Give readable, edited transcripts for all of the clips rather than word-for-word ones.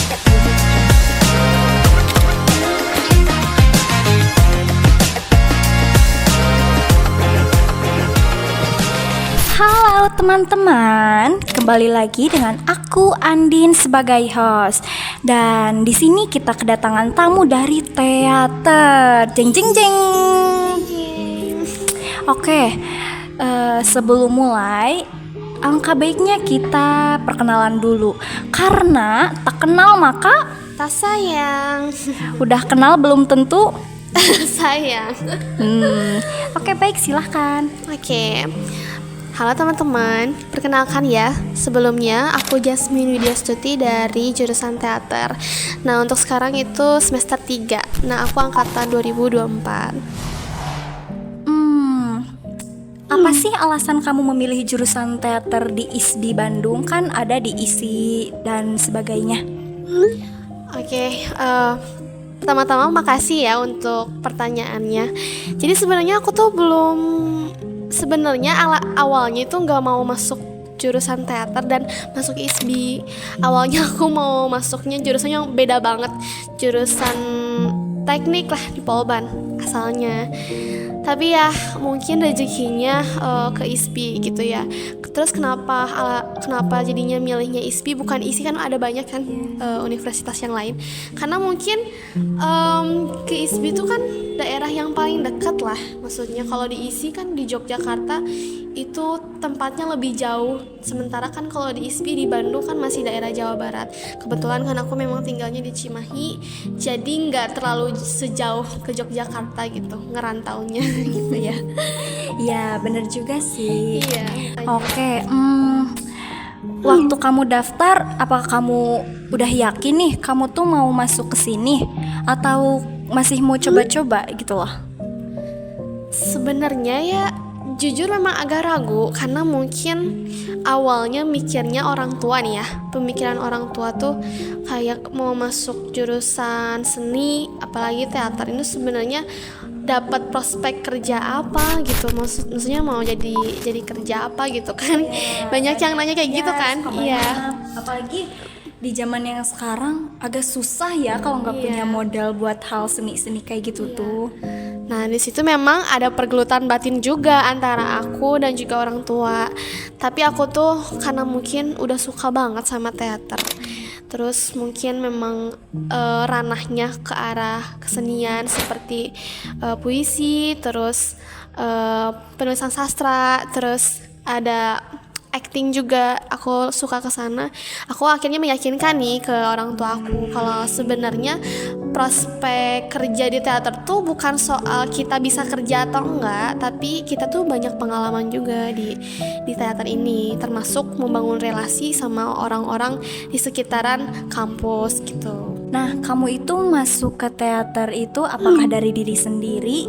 Halo teman-teman, kembali lagi dengan aku Andin sebagai host. Dan di sini kita kedatangan tamu dari teater. Jeng jeng jeng. Oke, sebelum mulai, alangkah baiknya kita perkenalan dulu. Karena tak kenal maka tak sayang. udah kenal belum tentu sayang. Oke, baik, silahkan. Oke. Halo teman-teman, perkenalkan ya, sebelumnya aku Jasmine Widyastuti dari jurusan teater. Nah, untuk sekarang itu semester 3. Nah, aku angkatan 2024. Apa sih alasan kamu memilih jurusan teater di ISBI Bandung? Kan ada di ISI dan sebagainya. Oke, pertama-tama makasih ya untuk pertanyaannya. Jadi sebenarnya aku tuh awalnya itu nggak mau masuk jurusan teater dan masuk ISBI. Awalnya aku mau masuknya jurusan yang beda banget, jurusan teknik lah di Polban asalnya. Tapi ya mungkin rezekinya ke ISBI gitu ya. Terus kenapa jadinya milihnya ISBI bukan ISI, kan ada banyak kan universitas yang lain. Karena mungkin ke ISBI itu kan daerah yang paling dekat lah. Maksudnya kalau di ISI kan di Yogyakarta itu tempatnya lebih jauh. Sementara kan kalau di ISBI di Bandung kan masih daerah Jawa Barat. Kebetulan kan aku memang tinggalnya di Cimahi, jadi nggak terlalu sejauh ke Yogyakarta gitu ngerantaunya gitu ya. Ya, bener juga sih. Iya. Oke, waktu kamu daftar, apakah kamu udah yakin nih kamu tuh mau masuk ke sini atau masih mau coba-coba gitu loh? Sebenarnya ya jujur memang agak ragu karena mungkin awalnya mikirnya orang tua nih ya. Pemikiran orang tua tuh kayak mau masuk jurusan seni apalagi teater ini sebenarnya dapat prospek kerja apa gitu, maksudnya mau jadi kerja apa gitu kan. Banyak yang nanya kayak gitu kan. Iya, apalagi di zaman yang sekarang agak susah ya kalau nggak punya modal buat hal seni-seni kayak gitu tuh. Nah, di situ memang ada pergelutan batin juga antara aku dan juga orang tua. Tapi aku tuh karena mungkin udah suka banget sama teater. Terus mungkin memang ranahnya ke arah kesenian seperti puisi, terus penulisan sastra, terus ada acting juga, aku suka ke sana. Aku akhirnya meyakinkan nih ke orang tua aku kalau sebenarnya prospek kerja di teater tuh bukan soal kita bisa kerja atau enggak, tapi kita tuh banyak pengalaman juga di teater ini, termasuk membangun relasi sama orang-orang di sekitaran kampus gitu. Nah, kamu itu masuk ke teater itu apakah dari diri sendiri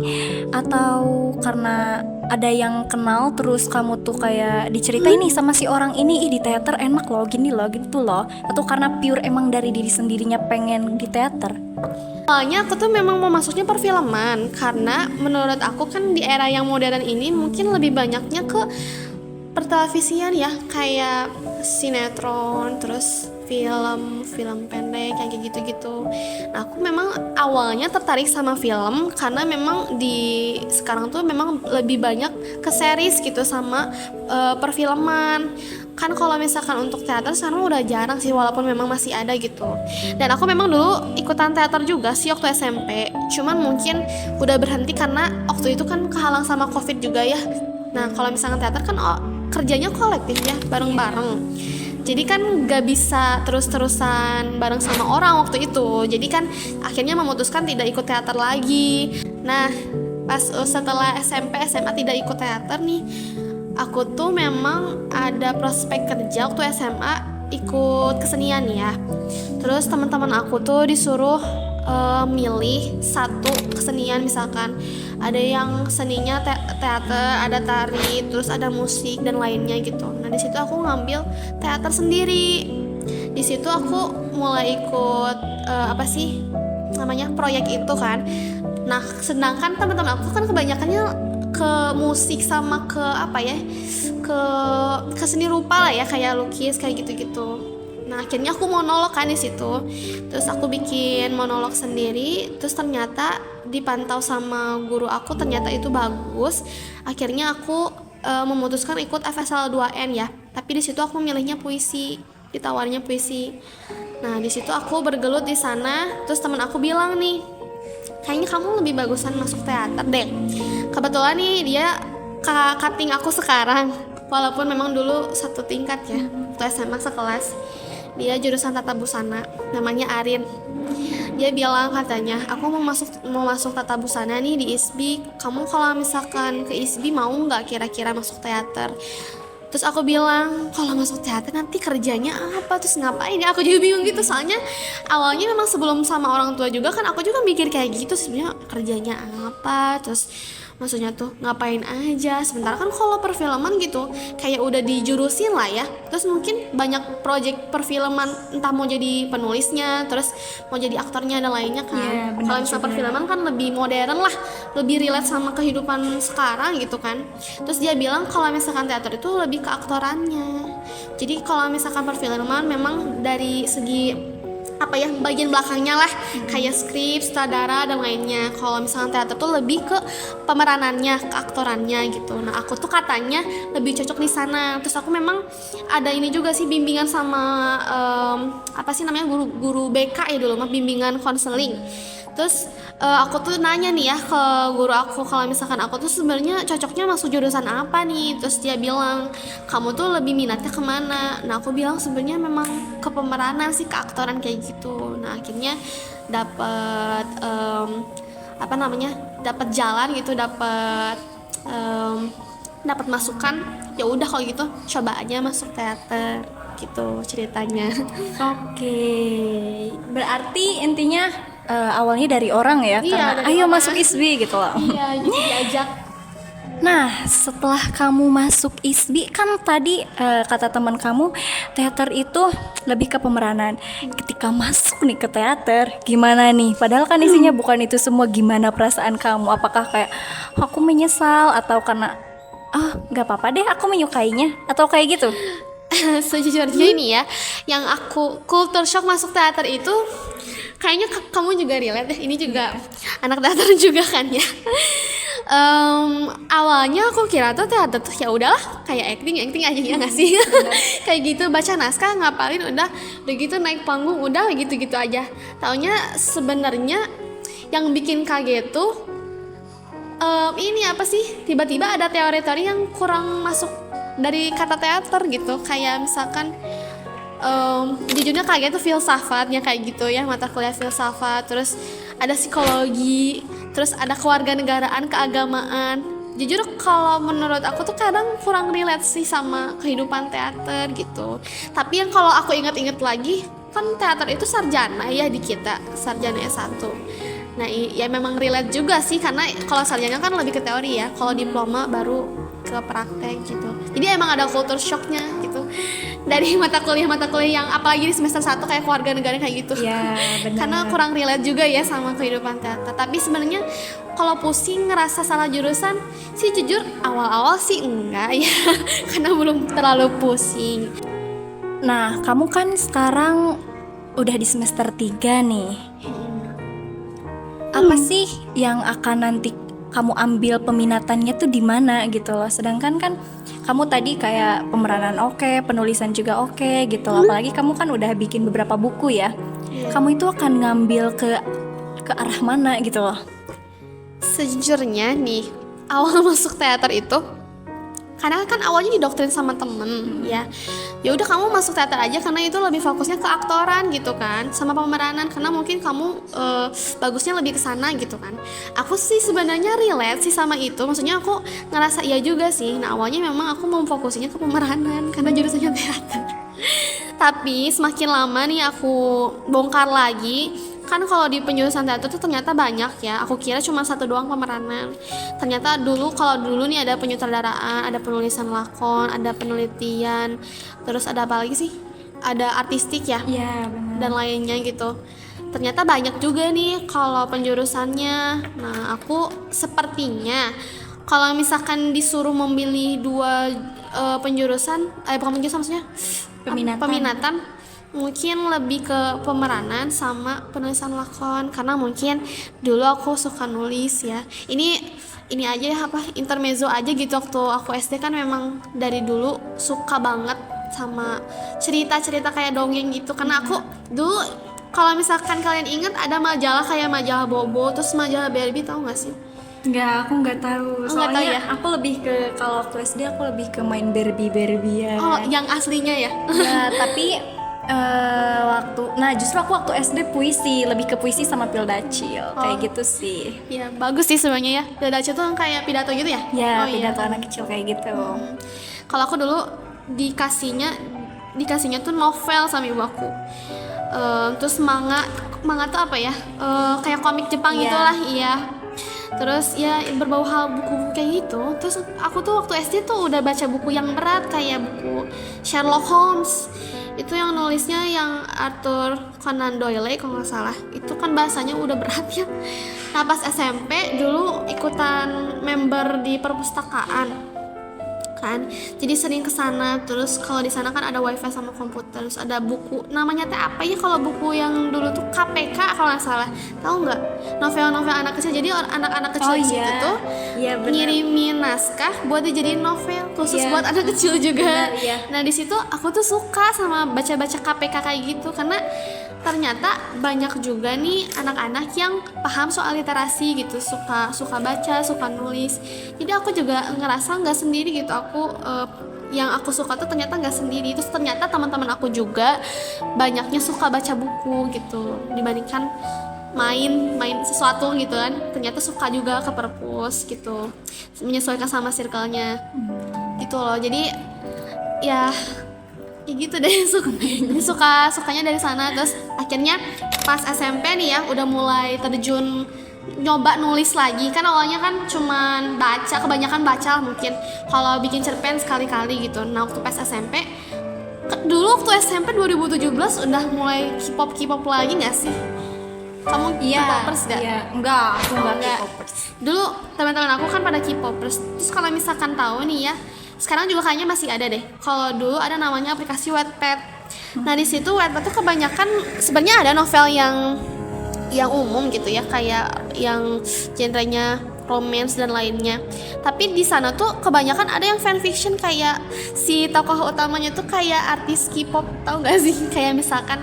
atau karena ada yang kenal terus kamu tuh kayak diceritain nih sama si orang ini, di teater enak loh, gini loh, gitu loh, atau karena pure emang dari diri sendirinya pengen di teater? Awalnya aku tuh memang mau masuknya perfilman karena menurut aku kan di era yang modern ini mungkin lebih banyaknya ke pertelevisian ya, kayak sinetron, terus film pendek kayak gitu-gitu. Nah, aku memang awalnya tertarik sama film karena memang di sekarang tuh memang lebih banyak ke series gitu sama perfilman. Kan kalau misalkan untuk teater sekarang udah jarang sih, walaupun memang masih ada gitu. Dan aku memang dulu ikutan teater juga sih waktu SMP. Cuman mungkin udah berhenti karena waktu itu kan kehalang sama Covid juga ya. Nah, kalau misalkan teater kan kerjanya kolektif ya, bareng-bareng. Jadi kan gak bisa terus-terusan bareng sama orang waktu itu. Jadi kan akhirnya memutuskan tidak ikut teater lagi. Nah, pas setelah SMP, SMA tidak ikut teater nih, aku tuh memang ada prospek kerja waktu SMA ikut kesenian ya. Terus teman-teman aku tuh disuruh milih satu kesenian, misalkan ada yang seninya teater, ada tari, terus ada musik dan lainnya gitu. Nah, di situ aku ngambil teater sendiri. Di situ aku mulai ikut proyek itu kan. Nah, sedangkan teman-teman aku kan kebanyakannya ke musik sama ke seni rupa lah ya, kayak lukis kayak gitu-gitu. Nah, Nah akhirnya aku monolog kan di situ. Terus aku bikin monolog sendiri. Terus ternyata dipantau sama guru aku, ternyata itu bagus. Akhirnya aku memutuskan ikut FSL 2N ya. Tapi di situ aku milihnya puisi, ditawarnya puisi. Nah di situ aku bergelut di sana. Terus teman aku bilang nih, kayaknya kamu lebih bagusan masuk teater deh. Kebetulan nih dia kakak cutting aku sekarang, walaupun memang dulu satu tingkat ya, waktu SMA sekelas. Dia jurusan tata busana, namanya Arin. Dia bilang katanya, aku mau masuk tata busana nih di ISBI. Kamu kalau misalkan ke ISBI mau nggak kira-kira masuk teater? Terus aku bilang, kalau masuk teater nanti kerjanya apa? Terus ngapain ya? Aku juga bingung gitu, soalnya awalnya memang sebelum sama orang tua juga kan aku juga mikir kayak gitu, sebenarnya kerjanya apa? Terus maksudnya tuh ngapain aja. Sementara kan kalau perfilman gitu kayak udah dijurusin lah ya. Terus mungkin banyak project perfilman, entah mau jadi penulisnya, terus mau jadi aktornya dan lainnya kan. Iya, benar Kalau misalnya juga. perfilman kan lebih modern lah, lebih relate sama kehidupan sekarang gitu kan. Terus dia bilang kalau misalkan teater itu lebih ke aktorannya. Jadi kalau misalkan perfilman memang dari segi apa ya, bagian belakangnya lah, kayak skrip, sutradara dan lainnya. Kalau misalkan teater tuh lebih ke pemeranannya, ke aktorannya gitu. Nah aku tuh katanya lebih cocok di sana. Terus aku memang ada ini juga sih, bimbingan sama apa sih namanya, guru BK ya dulu mah, bimbingan konseling. Terus aku tuh nanya nih ya ke guru aku, kalau misalkan aku tuh sebenarnya cocoknya masuk jurusan apa nih. Terus dia bilang, kamu tuh lebih minatnya kemana? Nah aku bilang sebenarnya memang ke pemeranan sih, ke aktoran kayak gitu. Nah akhirnya dapat apa namanya, dapat jalan gitu, dapat masukan. Ya udah kalau gitu coba aja masuk teater gitu ceritanya. Oke, berarti intinya awalnya dari orang ya, Iya, karena dari ayo orang. masuk ISBI gitu loh. Iya, jadi diajak. Nah, setelah kamu masuk ISBI kan tadi kata teman kamu teater itu lebih ke pemeranan. Ketika masuk nih ke teater, gimana nih? Padahal kan isinya bukan itu semua. Gimana perasaan kamu? Apakah kayak aku menyesal atau karena nggak apa-apa deh aku menyukainya atau kayak gitu? Sejujurnya ini ya, yang aku culture shock masuk teater itu kayaknya kamu juga relate deh. Ini juga anak teater juga kan ya. Awalnya aku kira tuh teater tuh ya udahlah kayak acting aja ya nggak sih. Kayak gitu, baca naskah, ngapalin, udah gitu naik panggung, udah gitu aja. Taunya sebenarnya yang bikin kaget tuh ini apa sih, tiba-tiba ada teori-teori yang kurang masuk dari kata teater gitu. Kayak misalkan jujurnya kaget tuh filsafatnya kayak gitu ya, mata kuliah filsafat, terus ada psikologi, terus ada kewarganegaraan, keagamaan. Jujur kalau menurut aku tuh kadang kurang relate sih sama kehidupan teater gitu. Tapi yang kalau aku inget-inget lagi, kan teater itu sarjana ya di kita, sarjana S1. Nah ya memang relate juga sih, karena kalau sarjana kan lebih ke teori ya, kalau diploma baru ke praktek gitu. Jadi emang ada culture shocknya gitu dari mata kuliah yang apalagi di semester 1 kayak kewarganegaraan kayak gitu. Ya, benar. Karena kurang relate juga ya sama kehidupan teater. Tapi sebenarnya kalau pusing ngerasa salah jurusan sih jujur awal-awal sih enggak ya. Karena belum terlalu pusing. Nah, kamu kan sekarang udah di semester 3 nih. Apa sih yang akan nanti kamu ambil peminatannya tuh di mana gitu loh. Sedangkan kan kamu tadi kayak pemeranan oke, penulisan juga oke gitu loh. Apalagi kamu kan udah bikin beberapa buku ya. Kamu itu akan ngambil ke arah mana gitu loh. Sejujurnya nih, awal masuk teater itu karena kan awalnya didoktrin sama temen ya udah kamu masuk teater aja karena itu lebih fokusnya ke aktoran gitu kan, sama pemeranan, karena mungkin kamu bagusnya lebih ke sana gitu kan. Aku sih sebenarnya relate sih sama itu, maksudnya aku ngerasa iya juga sih. Nah awalnya memang aku mau fokusnya ke pemeranan karena jurusannya teater. Tapi semakin lama nih aku bongkar lagi, kan kalau di penjurusan teater tuh ternyata banyak ya. Aku kira cuma satu doang pemeranan. Ternyata kalau dulu nih ada penyutradaraan, ada penulisan lakon, ada penelitian, terus ada apa lagi sih? Ada artistik ya. Iya, benar. Dan lainnya gitu. Ternyata banyak juga nih kalau penjurusannya. Nah, aku sepertinya kalau misalkan disuruh memilih dua penjurusan, bukan penjurusan maksudnya Peminatan. peminatan, mungkin lebih ke pemeranan sama penulisan lakon, karena mungkin dulu aku suka nulis ya. Ini aja ya, apa, intermezzo aja gitu. Waktu aku SD kan memang dari dulu suka banget sama cerita-cerita kayak dongeng gitu, karena aku dulu, kalau misalkan kalian ingat, ada majalah kayak majalah Bobo, terus majalah Barbie, tahu nggak sih? Enggak, aku nggak tahu. Nggak Soalnya tahu ya? aku lebih ke, kalau waktu SD aku lebih ke main Barbie-Barbie-an. Oh, yang aslinya ya? Ya, tapi justru aku waktu SD puisi, lebih ke puisi sama Pildacil, kayak gitu sih. Ya bagus sih sebenarnya ya. Dadace tuh kayak pidato gitu ya? Ya, Oh, iya. pidato anak kecil kayak gitu. Kalau aku dulu dikasihnya tuh novel sama ibu aku. Terus manga tuh apa ya? Kayak komik Jepang Iya. gitulah, iya. Terus ya berbau hal buku-buku kayak gitu. Terus aku tuh waktu SD tuh udah baca buku yang berat kayak buku Sherlock Holmes. Itu yang nulisnya yang Arthur Conan Doyle kalau nggak salah. Itu kan bahasanya udah berat ya. Nah pas SMP dulu ikutan member di perpustakaan kan, jadi sering ke sana. Terus kalau di sana kan ada wifi sama komputer, terus ada buku namanya teh apa ya, kalau buku yang dulu tuh KPK kalau nggak salah, tahu nggak, novel-novel anak kecil. Jadi anak-anak kecil di situ tuh Iya, benar. ngirimin naskah buat dijadiin novel khusus Iya. buat anak kecil juga. Benar, iya. Nah di situ aku tuh suka sama baca-baca KPK kayak gitu, karena ternyata banyak juga nih anak-anak yang paham soal literasi gitu, suka baca, suka nulis. Jadi aku juga ngerasa nggak sendiri gitu. Yang aku suka tuh ternyata nggak sendiri. Terus ternyata teman-teman aku juga banyaknya suka baca buku gitu, dibandingkan main sesuatu gitu kan. Ternyata suka juga ke perpus gitu, menyesuaikan sama circle-nya gitu loh. Jadi ya gitu deh, sukanya dari sana. Terus akhirnya pas SMP nih ya udah mulai terjun nyoba nulis lagi. Kan awalnya kan cuman baca, kebanyakan baca lah mungkin, kalau bikin cerpen sekali-kali gitu. Nah waktu pas SMP, dulu waktu SMP 2017 udah mulai K-pop lagi gak sih? Kamu K-popers gak? Iya, enggak, aku enggak Enggak. K-popers. Dulu teman-teman aku kan pada K-popers. Terus kalau misalkan tahu nih ya, sekarang juga kayaknya masih ada deh. Kalau dulu ada namanya aplikasi Wattpad. Nah di situ Wattpad tuh kebanyakan sebenarnya ada novel yang umum gitu ya, kayak yang genrenya romance dan lainnya. Tapi di sana tuh kebanyakan ada yang fanfiction, kayak si tokoh utamanya tuh kayak artis K-pop, tau gak sih? Kayak misalkan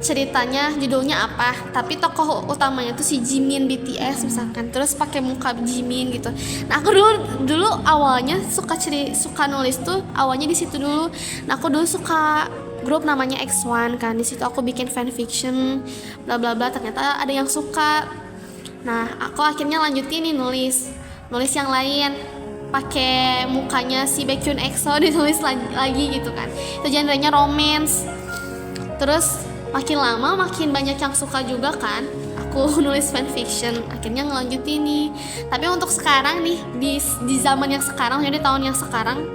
ceritanya judulnya apa, tapi tokoh utamanya tuh si Jimin BTS misalkan, terus pakai muka Jimin gitu. Nah aku dulu awalnya suka nulis tuh awalnya di situ dulu. Nah aku dulu suka grup namanya X1 kan, di situ aku bikin fanfiction bla bla bla. Ternyata ada yang suka. Nah aku akhirnya lanjutin nih nulis yang lain, pakai mukanya si Baekhyun EXO, ditulis lagi gitu kan. Itu genrenya romance. Terus makin lama makin banyak yang suka juga kan, aku nulis fanfiction, akhirnya ngelanjutin nih. Tapi untuk sekarang nih, di zaman yang sekarang, jadi tahun yang sekarang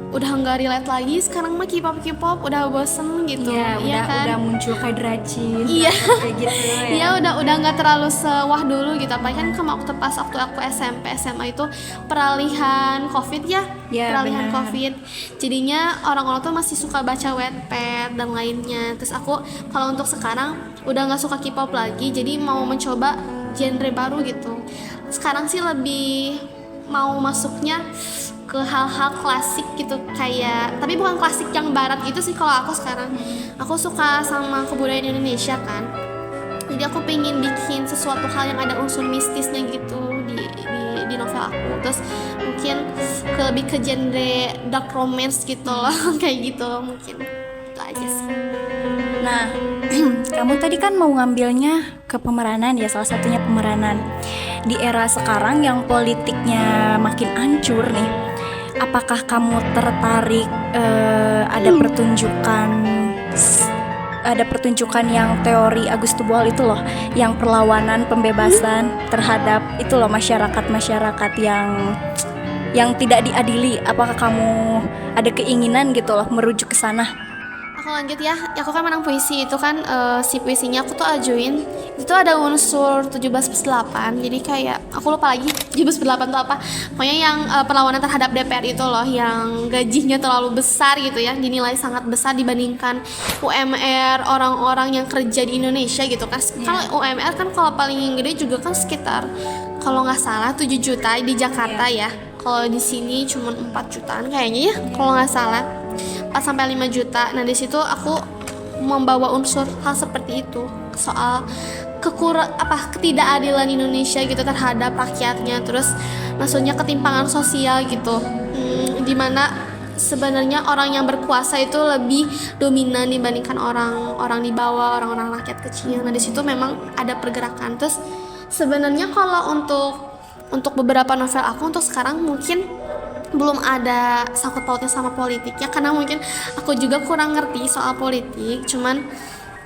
udah nggak relate lagi. Sekarang mah K-pop udah bosen gitu. Iya, kan? udah muncul kayak Dracin. Iya. Kayak gitu ya. Iya udah nggak terlalu sewah dulu gitu. Apalagi kan waktu aku SMP SMA itu peralihan COVID ya. Ya, peralihan benar. COVID. Jadinya orang-orang tuh masih suka baca Wattpad dan lainnya. Terus aku kalau untuk sekarang udah nggak suka K-pop lagi. Jadi mau mencoba genre baru gitu. Sekarang sih lebih mau masuknya ke hal-hal klasik gitu, kayak, tapi bukan klasik yang barat gitu sih. Kalau aku sekarang aku suka sama kebudayaan Indonesia kan, jadi aku pengen bikin sesuatu hal yang ada unsur mistisnya gitu di novel aku. Terus mungkin lebih ke genre dark romance gitu loh. Kayak gitu mungkin itu aja sih. Nah, kamu tadi kan mau ngambilnya ke pemeranan ya, salah satunya pemeranan. Di era sekarang yang politiknya makin hancur nih, apakah kamu tertarik ada pertunjukan yang teori Agus Tubal itu loh, yang perlawanan pembebasan terhadap itu loh masyarakat yang tidak diadili. Apakah kamu ada keinginan gitu loh merujuk ke sana? Aku lanjut ya, aku kan menang puisi itu kan si puisinya aku tuh ajuin itu ada unsur 17+8, jadi kayak aku lupa lagi 17+8 itu apa. Pokoknya yang perlawanan terhadap DPR itu loh, yang gajinya terlalu besar gitu ya, dinilai sangat besar dibandingkan UMR orang-orang yang kerja di Indonesia gitu kan. Kalau UMR kan kalau paling gede juga kan sekitar kalau nggak salah 7 juta di Jakarta ya. Kalau di sini cuma 4 jutaan kayaknya ya, kalau nggak salah. 4-5 juta. Nah, di situ aku membawa unsur hal seperti itu, soal ketidakadilan Indonesia gitu terhadap rakyatnya, terus maksudnya ketimpangan sosial gitu. Dimana sebenarnya orang yang berkuasa itu lebih dominan dibandingkan orang-orang di bawah, orang-orang rakyat kecil. Nah, di situ memang ada pergerakan. Terus sebenarnya kalau untuk beberapa novel aku untuk sekarang mungkin belum ada sangkut pautnya sama politiknya, karena mungkin aku juga kurang ngerti soal politik. Cuman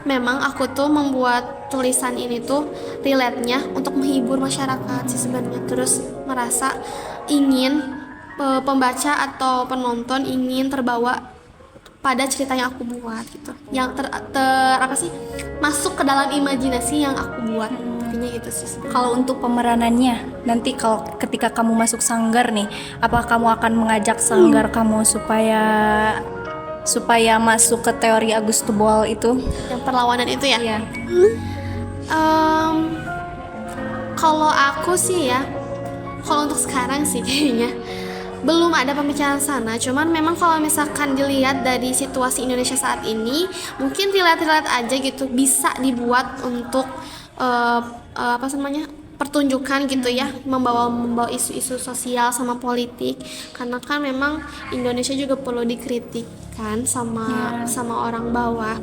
memang aku tuh membuat tulisan ini tuh relate-nya untuk menghibur masyarakat sih sebenarnya. Terus merasa ingin pembaca atau penonton ingin terbawa pada cerita yang aku buat gitu, yang masuk ke dalam imajinasi yang aku buat. Intinya gitu sih. Kalau untuk pemeranannya, nanti kalau ketika kamu masuk sanggar nih, apa kamu akan mengajak sanggar kamu supaya masuk ke teori Auguste Boal itu? Yang perlawanan itu ya? Iya. Kalau aku sih ya, kalau untuk sekarang sih kayaknya belum ada pembicaraan sana. Cuman memang kalau misalkan dilihat dari situasi Indonesia saat ini, mungkin relate aja gitu, bisa dibuat untuk pertunjukan gitu ya, membawa isu-isu sosial sama politik, karena kan memang Indonesia juga perlu dikritik kan sama orang bawah.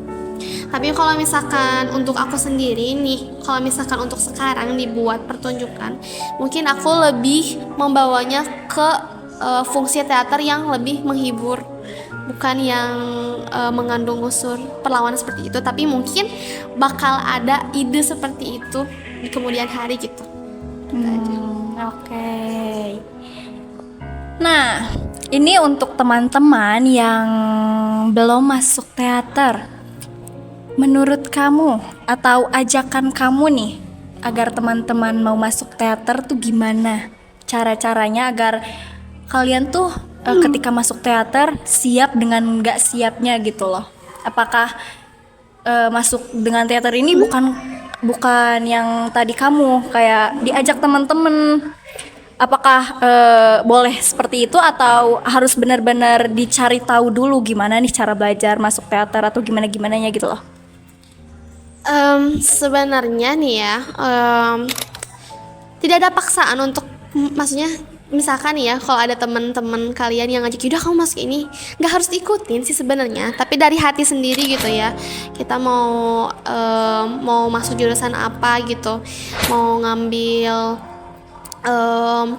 Tapi kalau misalkan untuk aku sendiri nih, kalau misalkan untuk sekarang dibuat pertunjukan, mungkin aku lebih membawanya ke fungsi teater yang lebih menghibur, bukan yang mengandung unsur perlawanan seperti itu. Tapi mungkin bakal ada ide seperti itu di kemudian hari gitu. Oke. Nah, ini untuk teman-teman yang belum masuk teater. Menurut kamu atau ajakan kamu nih, agar teman-teman mau masuk teater tuh gimana? Cara-caranya agar kalian tuh ketika masuk teater siap dengan nggak siapnya gitu loh. Apakah masuk dengan teater ini bukan yang tadi kamu kayak diajak teman-teman? Apakah boleh seperti itu atau harus benar-benar dicari tahu dulu gimana nih cara belajar masuk teater atau gimana-gimananya gitu loh? Sebenarnya nih ya, tidak ada paksaan untuk, maksudnya misalkan nih ya, kalau ada teman-teman kalian yang ngajak, udah kamu masuk ini, nggak harus diikutin sih sebenarnya, tapi dari hati sendiri gitu ya. Kita mau masuk jurusan apa gitu, mau ngambil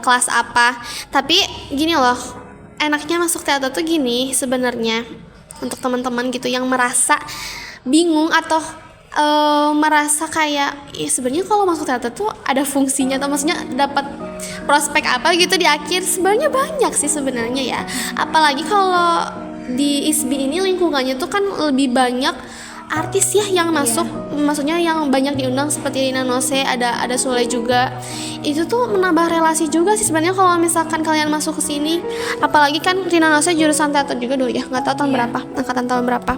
kelas apa, tapi gini loh, enaknya masuk teater tuh gini sebenarnya, untuk teman-teman gitu yang merasa bingung atau merasa kayak sebenarnya kalau masuk teater tuh ada fungsinya, atau maksudnya dapat prospek apa gitu di akhir. Sebenarnya banyak sih sebenarnya ya, apalagi kalau di ISBI ini lingkungannya tuh kan lebih banyak artis ya yang masuk, maksudnya yang banyak diundang seperti Rina Nose, ada Sule juga. Itu tuh menambah relasi juga sih sebenarnya kalau misalkan kalian masuk ke sini. Apalagi kan Rina Nose jurusan teater juga dulu ya, nggak tahu tahun berapa, angkatan tahun berapa.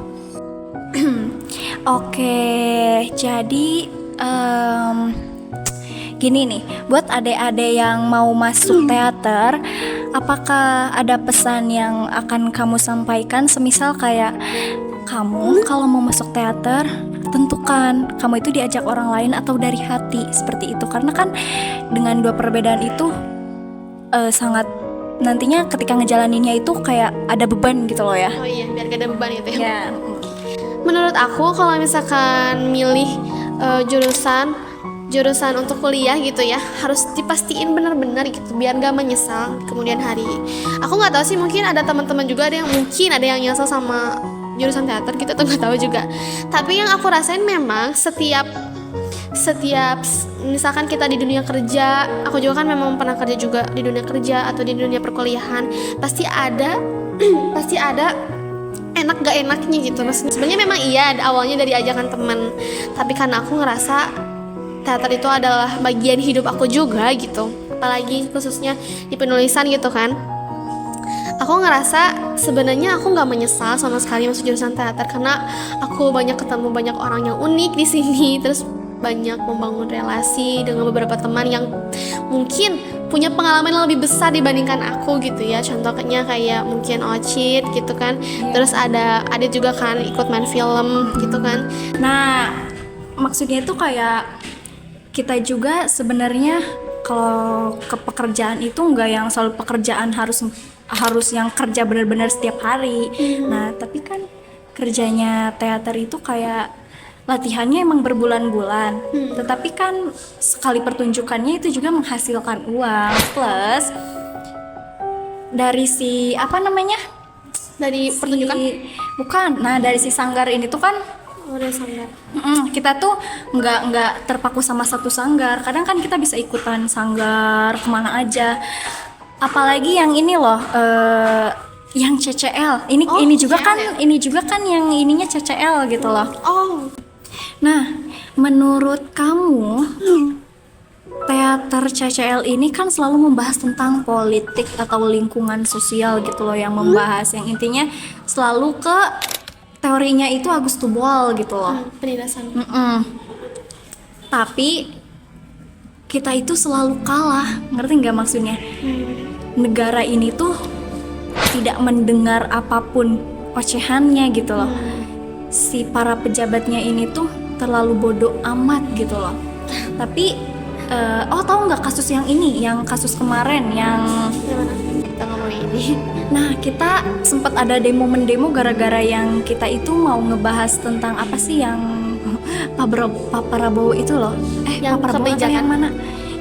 Oke, jadi gini nih, buat adik-adik yang mau masuk teater, apakah ada pesan yang akan kamu sampaikan? Semisal kayak kamu kalau mau masuk teater, tentukan kamu itu diajak orang lain atau dari hati, seperti itu. Karena kan dengan dua perbedaan itu sangat, nantinya ketika ngejalaninnya itu kayak ada beban gitu loh ya. Oh iya, biar gak ada beban itu ya. Ya. Menurut aku kalau misalkan milih jurusan untuk kuliah gitu ya, harus dipastiin benar-benar gitu biar gak menyesal kemudian hari. Aku nggak tahu sih, mungkin ada teman-teman juga ada yang nyesal sama jurusan teater gitu, tuh nggak tahu juga. Tapi yang aku rasain memang setiap misalkan kita di dunia kerja, aku juga kan memang pernah kerja juga di dunia kerja atau di dunia perkuliahan, pasti ada enak gak enaknya gitu. Maksudnya sebenarnya memang iya awalnya dari ajakan teman, tapi karena aku ngerasa teater itu adalah bagian hidup aku juga gitu, apalagi khususnya di penulisan gitu kan. Aku ngerasa sebenarnya aku nggak menyesal sama sekali masuk jurusan teater, karena aku banyak ketemu banyak orang yang unik di sini, terus banyak membangun relasi dengan beberapa teman yang mungkin punya pengalaman yang lebih besar dibandingkan aku gitu ya. Contohnya kayak mungkin Ocit gitu kan. Terus ada juga kan ikut main film gitu kan. Nah, maksudnya itu kayak kita juga sebenarnya kalau ke pekerjaan itu nggak yang selalu pekerjaan harus yang kerja benar-benar setiap hari. Nah, tapi kan kerjanya teater itu kayak latihannya emang berbulan-bulan, tetapi kan sekali pertunjukannya itu juga menghasilkan uang. Plus dari si apa namanya? Dari pertunjukan Bukan. Nah, dari si sanggar ini tuh kan udah sanggar. Kita tuh nggak terpaku sama satu sanggar. Kadang kan kita bisa ikutan sanggar kemana aja. Apalagi yang ini loh, yang CCL. Ini juga kan yang ininya CCL gitu loh. Oh, Nah, menurut kamu teater CCL ini kan selalu membahas tentang politik atau lingkungan sosial gitu loh, yang membahas yang intinya selalu ke teorinya itu Auguste Boal gitu loh. penindasan. Tapi kita itu selalu kalah, ngerti nggak maksudnya? Negara ini tuh tidak mendengar apapun ocehannya gitu loh. Si para pejabatnya ini tuh terlalu bodoh amat gitu loh. Tapi tahu nggak kasus yang ini, yang kasus kemarin yang Gimana? Kita ngomongin ini. nah, kita sempat ada demo gara-gara yang kita itu mau ngebahas tentang apa sih yang Pak Prabowo itu loh. Yang Pak Prabowo kebijakan. yang mana?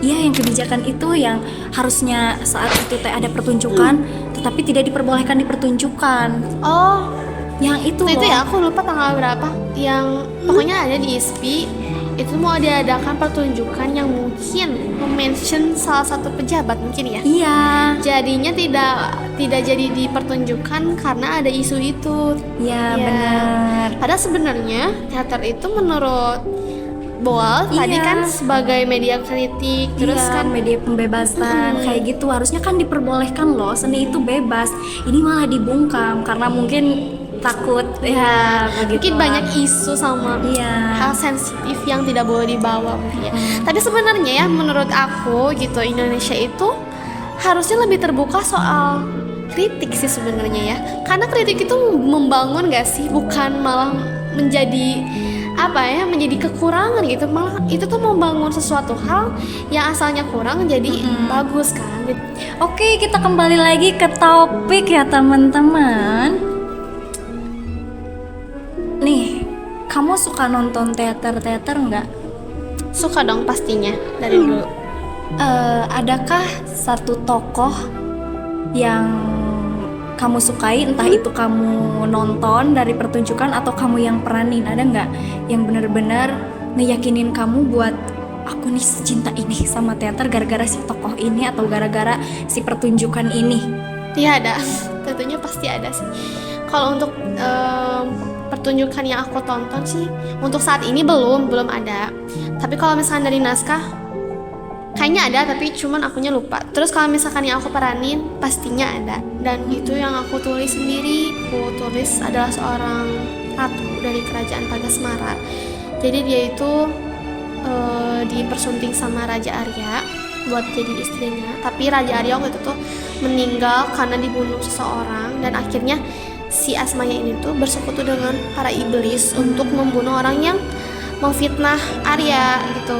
Iya, yang kebijakan itu yang harusnya saat itu ada pertunjukan, tetapi tidak diperbolehkan di pertunjukan. Oh, Yang itu itu loh. ya, aku lupa tanggal berapa. Yang pokoknya ada di ISPI itu mau diadakan pertunjukan yang mungkin mention salah satu pejabat mungkin ya. Iya. Jadinya tidak jadi dipertunjukkan karena ada isu itu. Iya, Iya. benar. Padahal sebenarnya teater itu menurut Boal tadi Iya. kan sebagai media kritik, terus Iya, kan media pembebasan kayak gitu harusnya kan diperbolehkan loh, seni itu bebas. Ini malah dibungkam karena mungkin takut ya begitu. mungkin banyak isu sama Iya. hal sensitif yang tidak boleh dibawa mungkin ya. Tapi sebenarnya ya menurut aku gitu, Indonesia itu harusnya lebih terbuka soal kritik sih sebenarnya ya. Karena kritik itu membangun gak sih, bukan malah menjadi menjadi kekurangan gitu. Malah itu tuh membangun sesuatu hal yang asalnya kurang jadi bagus kan gitu. Oke, kita kembali lagi ke topik ya teman-teman. Nih, kamu suka nonton teater nggak? Suka dong pastinya dari dulu. Adakah satu tokoh yang kamu sukai, entah itu kamu nonton dari pertunjukan atau kamu yang peranin, ada nggak yang benar-benar ngeyakinin kamu buat aku nih secinta ini sama teater gara-gara si tokoh ini atau gara-gara si pertunjukan ini? Iya ada, tentunya pasti ada sih. Kalau untuk pertunjukan yang aku tonton sih, untuk saat ini belum ada. Tapi kalau misalkan dari naskah, kayaknya ada tapi cuman akunya lupa. Terus kalau misalkan yang aku peranin, pastinya ada. Dan itu yang aku tulis sendiri. Aku tulis adalah seorang ratu dari kerajaan Pagasmara. Jadi dia itu dipersunting sama Raja Arya buat jadi istrinya. Tapi Raja Arya waktu itu tuh meninggal karena dibunuh seseorang. Dan akhirnya si Asmaya ini tuh bersekutu dengan para iblis untuk membunuh orang yang memfitnah Arya gitu.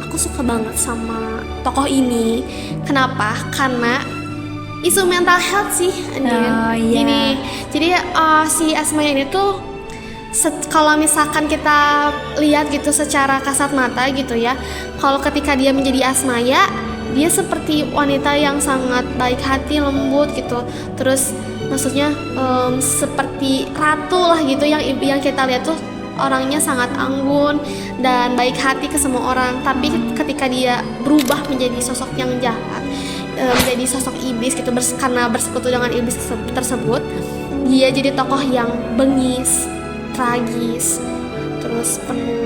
Aku suka banget sama tokoh ini. Kenapa? Karena isu mental health sih, Andin. Oh, iya. Gini, jadi si Asmaya ini tuh kalau misalkan kita lihat gitu secara kasat mata gitu ya, kalau ketika dia menjadi Asmaya, dia seperti wanita yang sangat baik hati, lembut gitu. Terus maksudnya seperti ratu lah gitu, yang kita lihat tuh orangnya sangat anggun dan baik hati ke semua orang. Tapi ketika dia berubah menjadi sosok yang jahat, menjadi sosok iblis gitu, karena bersekutu dengan iblis tersebut, dia jadi tokoh yang bengis, tragis, terus penuh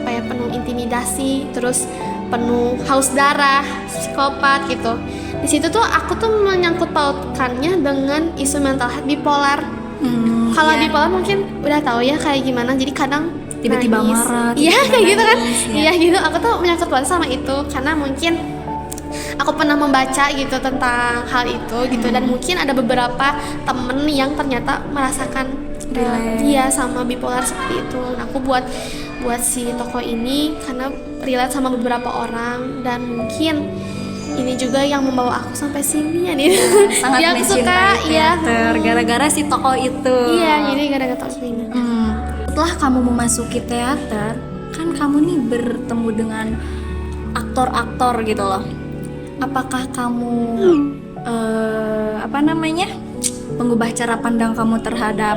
penuh intimidasi, terus penuh haus darah, psikopat gitu. Di situ tuh aku tuh menyangkut pautkannya dengan isu mental health bipolar. Kalau bipolar mungkin udah tahu ya kayak gimana. Jadi kadang tiba-tiba nangis. marah, Iya kayak gitu kan. ya. Iya gitu. Aku tuh menyangkut paut sama itu karena mungkin aku pernah membaca gitu tentang hal itu gitu, dan mungkin ada beberapa temen yang ternyata merasakan dia sama bipolar seperti itu. Nah, aku buat si tokoh ini karena relate sama beberapa orang, dan mungkin ini juga yang membawa aku sampai sini ya nih. Sangat Yang suka ya gara-gara si tokoh itu. Iya, jadi gara-gara tokoh ini. Setelah kamu memasuki teater, kan kamu nih bertemu dengan aktor-aktor gitu loh. Apakah kamu mengubah cara pandang kamu terhadap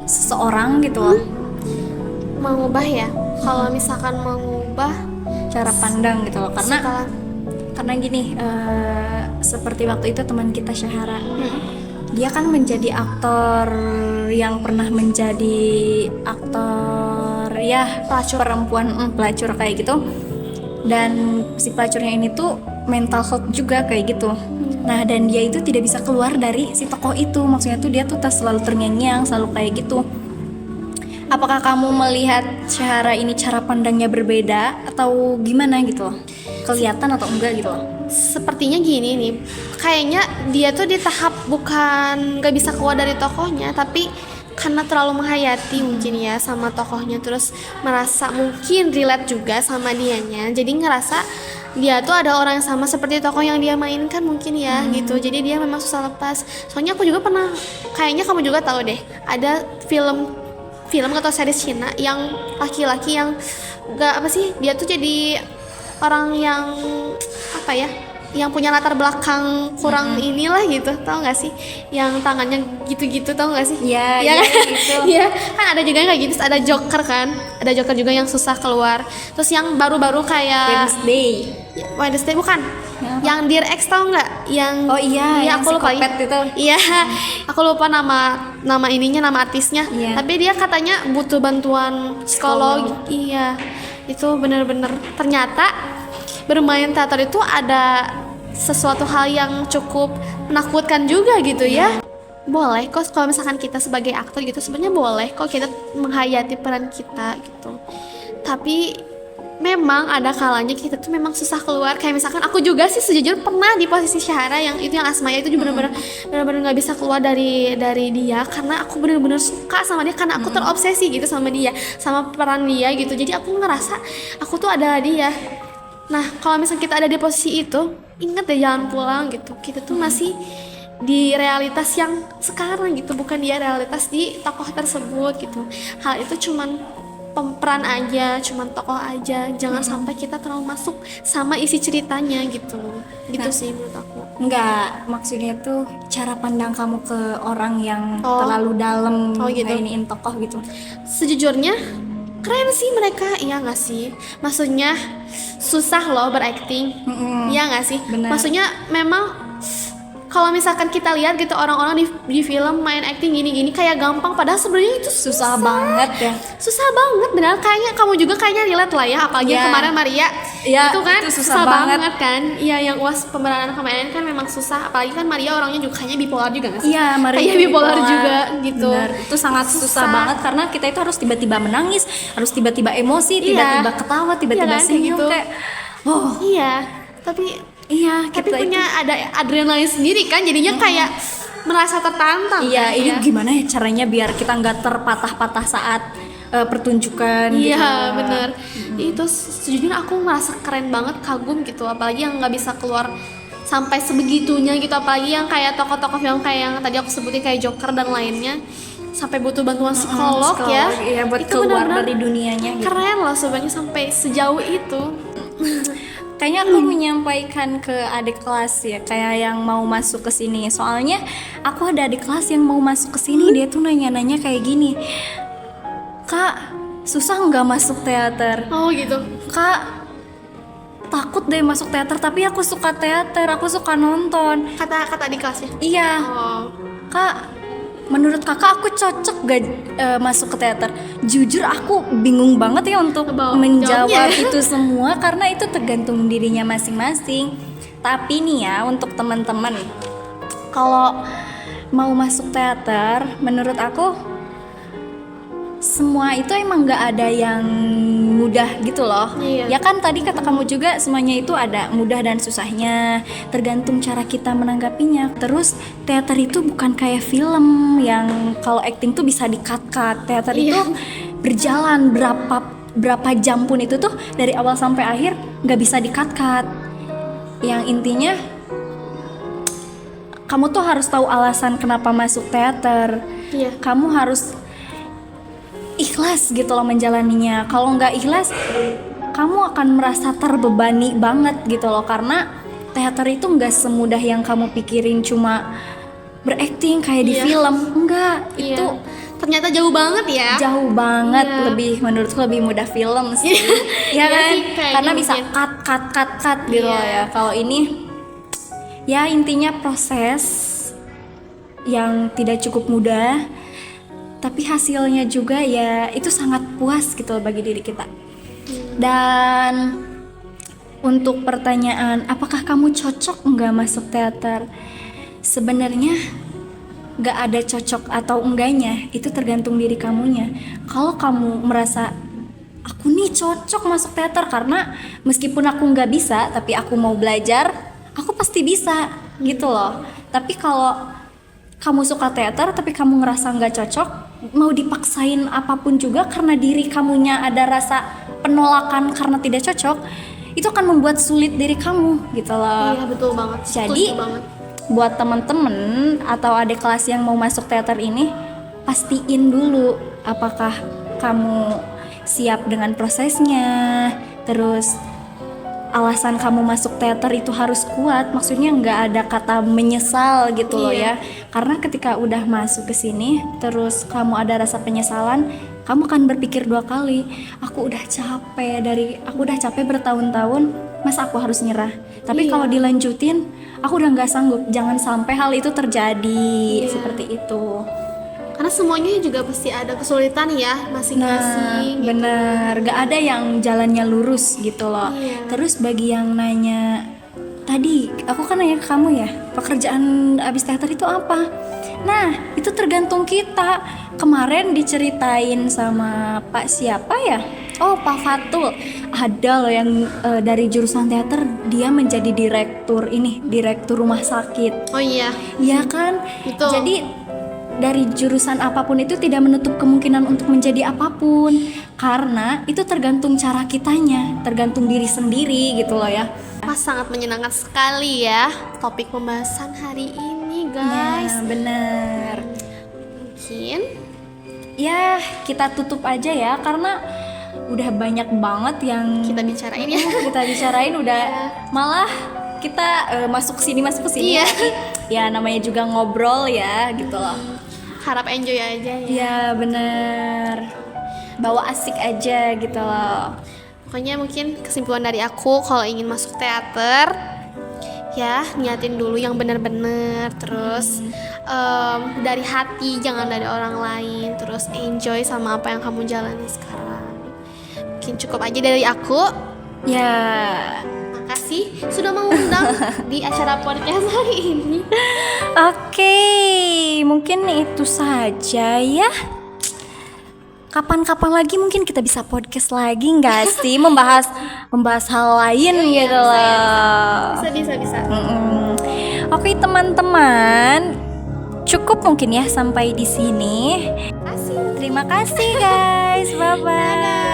seseorang gitu loh? Mengubah ya. Kalau misalkan mengubah Cara pandang gitu loh, karena setelah karena gini, seperti waktu itu teman kita Syahara, dia kan menjadi aktor yang pernah menjadi aktor ya perempuan pelacur kayak gitu, dan si pelacurnya ini tuh mental health juga kayak gitu. Nah, dan dia itu tidak bisa keluar dari si tokoh itu, maksudnya tuh dia tuh selalu terngiang-ngiang, selalu kayak gitu. Apakah kamu melihat Syahara ini cara pandangnya berbeda atau gimana gitu loh? Kelihatan atau enggak gitu loh? sepertinya gini nih, kayaknya dia tuh di tahap bukan gak bisa keluar dari tokohnya, tapi karena terlalu menghayati mungkin ya sama tokohnya, terus merasa mungkin relate juga sama dianya, jadi ngerasa dia tuh ada orang yang sama seperti tokoh yang dia mainkan mungkin ya gitu. Jadi dia memang susah lepas. Soalnya aku juga pernah, kayaknya kamu juga tahu deh, ada film atau series Cina yang laki-laki yang gak dia tuh jadi orang yang yang punya latar belakang kurang inilah gitu, tau gak sih, yang tangannya gitu-gitu, tau gak sih? Iya, gitu. Iya, kan ada juga yang kayak gitu. Ada Joker juga yang susah keluar. Terus yang baru-baru kayak Wednesday bukan? Yang Dear Ex, tau nggak? Yang yang aku lupa psikopat itu. Iya, aku lupa nama ininya, nama artisnya. Iya. Tapi dia katanya butuh bantuan psikolog. Iya, itu bener-bener ternyata bermain teater itu ada sesuatu hal yang cukup menakutkan juga gitu ya. Boleh kok kalau misalkan kita sebagai aktor gitu, sebenarnya boleh kok kita menghayati peran kita gitu. Tapi memang ada kalanya kita tuh memang susah keluar. Kayak misalkan aku juga sih sejujurnya pernah di posisi Syahara yang Asmaya itu juga benar-benar nggak bisa keluar dari dia, karena aku benar-benar suka sama dia, karena aku terobsesi gitu sama dia, sama peran dia gitu. Jadi aku ngerasa aku tuh adalah dia. Nah, kalau misalnya kita ada di posisi itu, ingat deh jangan pulang gitu. Kita tuh masih di realitas yang sekarang gitu, bukan di realitas di tokoh tersebut gitu. Hal itu cuman pemeran aja, cuman tokoh aja. Jangan sampai kita terlalu masuk sama isi ceritanya gitu. Gitu sih menurut aku. Enggak, maksudnya tuh cara pandang kamu ke orang yang terlalu dalam gitu. Iniin tokoh gitu. Sejujurnya keren sih mereka, iya nggak sih? Maksudnya susah loh berakting, iya nggak sih? Benar. Maksudnya memang kalau misalkan kita lihat gitu orang-orang di film main acting gini-gini kayak gampang, padahal sebenarnya itu Susah banget ya. susah banget benar. Kayaknya kamu juga kayaknya relate lah ya, apalagi yang kemarin Maria itu kan itu susah banget kan. Iya, yang UAS pemeranan kemarin kan memang susah, apalagi kan Maria orangnya juga kayaknya bipolar juga nggak sih? Iya, Maria kayak bipolar juga gitu. Benar. Itu sangat susah banget karena kita itu harus tiba-tiba menangis, harus tiba-tiba emosi, tiba-tiba ketawa, tiba-tiba Iya kan, senyum gitu. kayak Iya, tapi kita punya ada adrenalin sendiri kan, jadinya kayak merasa tertantang. Iya, kan, ini ya. gimana ya caranya biar kita nggak terpatah-patah saat pertunjukan gitu. Iya bener. Itu sejujurnya aku merasa keren banget, kagum gitu, apalagi yang nggak bisa keluar sampai sebegitunya gitu, apalagi yang kayak tokoh-tokoh film kayak yang tadi aku sebutin kayak Joker dan lainnya, sampai butuh bantuan psikolog ya. Iya, buat itu keluar benar-benar dari dunianya gitu. keren loh sebenarnya sampai sejauh itu. Kayaknya aku menyampaikan ke adik kelas ya, kayak yang mau masuk ke sini. Soalnya aku ada adik kelas yang mau masuk ke sini, dia tuh nanya-nanya kayak gini. Kak, susah nggak masuk teater? Oh gitu. Kak, takut deh masuk teater, tapi aku suka teater, aku suka nonton. Kata di kelasnya. Iya, Oh. Kak, menurut kakak aku cocok gak masuk ke teater? Jujur aku bingung banget ya untuk menjawab jawabnya. itu semua karena itu tergantung dirinya masing-masing. Tapi nih ya untuk teman-teman, kalau mau masuk teater, menurut aku semua itu emang nggak ada yang mudah gitu loh. Iya. Ya kan tadi kata kamu juga semuanya itu ada mudah dan susahnya, tergantung cara kita menanggapinya. Terus teater itu bukan kayak film yang kalau acting tuh bisa di-cut-cut. Teater itu berjalan berapa jam pun itu tuh dari awal sampai akhir nggak bisa di-cut-cut. Yang intinya kamu tuh harus tahu alasan kenapa masuk teater. Iya. Kamu harus ikhlas gitu loh menjalaninya. Kalau nggak ikhlas, kamu akan merasa terbebani banget gitu loh. Karena teater itu nggak semudah yang kamu pikirin cuma berakting kayak di film. Enggak, Iya. itu Ternyata jauh banget ya. jauh banget. Iya. Menurutku lebih mudah film sih. Ya Iya kan? sih, kayaknya Karena bisa mungkin. cut gitu loh Iya. ya. Kalau ini ya intinya proses yang tidak cukup mudah, tapi hasilnya juga ya itu sangat puas gitu bagi diri kita. Dan untuk pertanyaan apakah kamu cocok nggak masuk teater, sebenarnya nggak ada cocok atau enggaknya, itu tergantung diri kamunya. Kalau kamu merasa aku nih cocok masuk teater karena meskipun aku nggak bisa tapi aku mau belajar, aku pasti bisa gitu loh. Tapi kalau kamu suka teater tapi kamu ngerasa nggak cocok, mau dipaksain apapun juga karena diri kamunya ada rasa penolakan karena tidak cocok, itu akan membuat sulit diri kamu gitu loh. Iya betul banget. Jadi Setuju banget. buat temen-temen atau adik kelas yang mau masuk teater ini, pastiin dulu apakah kamu siap dengan prosesnya. Terus alasan kamu masuk teater itu harus kuat, maksudnya nggak ada kata menyesal gitu loh ya. Karena ketika udah masuk ke sini terus kamu ada rasa penyesalan, kamu akan berpikir dua kali. Aku udah capek bertahun-tahun, masa aku harus nyerah? Tapi kalau dilanjutin, aku udah nggak sanggup. Jangan sampai hal itu terjadi seperti itu. Karena semuanya juga pasti ada kesulitan ya masing-masing. gitu. Bener, gak ada yang jalannya lurus gitu loh. Iya. Terus bagi yang nanya tadi, aku kan nanya ke kamu ya, pekerjaan abis teater itu apa? Nah, itu tergantung kita. Kemarin diceritain sama Pak siapa ya? Oh, Pak Fatul. Ada loh yang dari jurusan teater, dia menjadi direktur rumah sakit. Oh iya. Iya kan? Betul. Jadi dari jurusan apapun itu tidak menutup kemungkinan untuk menjadi apapun, karena itu tergantung cara kitanya, tergantung diri sendiri gitu loh ya. Wah, sangat menyenangkan sekali ya topik pembahasan hari ini guys. Ya, bener. Mungkin Ya kita tutup aja ya, karena udah banyak banget yang kita bicarain ya. kita bicarain, udah malah kita masuk sini. Iya. Ya namanya juga ngobrol ya gitu loh. Harap enjoy aja ya. Ya bener, bawa asik aja gitu loh. Pokoknya mungkin kesimpulan dari aku kalau ingin masuk teater ya niatin dulu yang bener-bener, terus dari hati, jangan dari orang lain, terus enjoy sama apa yang kamu jalani sekarang. Mungkin cukup aja dari aku. Ya, Makasih sudah mengundang di acara podcast hari ini. oke, mungkin itu saja ya. Kapan-kapan lagi mungkin kita bisa podcast lagi nggak sih, membahas hal lain gitu loh. Bisa. Oke teman-teman, cukup mungkin ya sampai di sini. Terima kasih guys, bye bye.